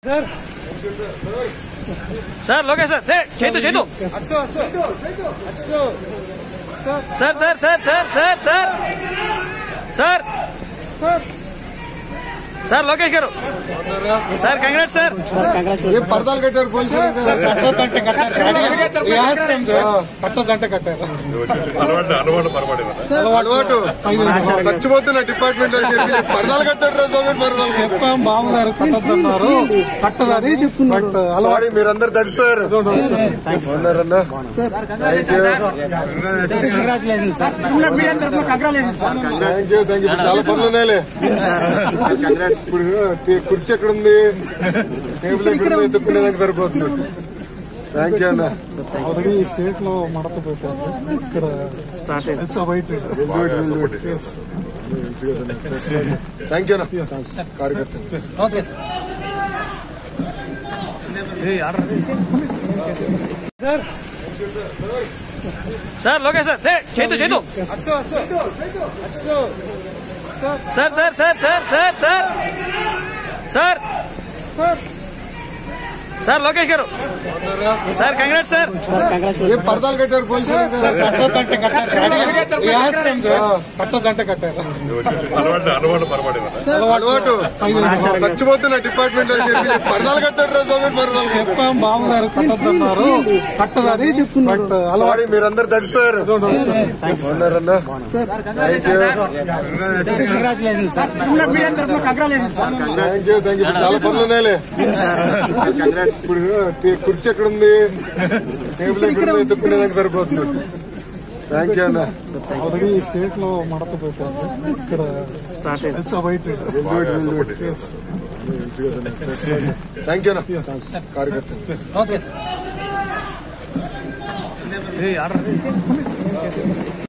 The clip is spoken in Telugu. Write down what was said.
सर सर लोकेश सर चेतु चेतु sir sir sir sir sir sir sir sir Lokesh garu sir congrats sir ये पर्दाल कट्टाరు పట్టో గంట కట్టారు అలవాటు చచ్చిపోతున్న డిపార్ట్మెంట్ అని చెప్పి పర్దాలు కట్టారు చెప్పాం బాబుగారు కట్టొద్దన్నారు కట్టదని సారీ మీరందరూ తడిసిపోయారు చాలా పనులు ఉన్నాయిలే ఇప్పుడు కుర్చీ ఎక్కడ ఉంది టేబుల్ ఎక్కడ ఉంది ఎత్తుక్కునేదానికి సరిపోతుంది థ్యాంక్ యూ అన్న ఆల్రెడీ స్టేట్ లో మడత పెట్టారు ఇక్కడ థ్యాంక్ యూ అన్న కార్యకర్త सर सर लोकेश सर चेतु चेतु sir sir sir sir sir sir sir sir Lokesh garu sir congrats sir ये पर्दाలు కట్టారు పట్టో గంట కట్టారు అలవాటు చచ్చిపోతున్న డిపార్ట్మెంట్ అని చెప్పి పర్దాలు కట్టారు చెప్పాం బాబుగారు కట్టొద్దన్నారు కట్టదని సారీ మీరందరూ తడిసిపోయారు థ్యాంక్ యూ చాలా పనులు ఉన్నాయిలే ఇప్పుడు కుర్చీ ఎక్కడ ఉంది టేబుల్ ఎక్కడ ఉంది ఎత్తుక్కునేదానికి సరిపోతుంది థ్యాంక్ యూ అన్న ఆల్రెడీ స్టేట్ లో మడత పెట్టారు ఇక్కడ థ్యాంక్ యూ అన్న కార్యకర్త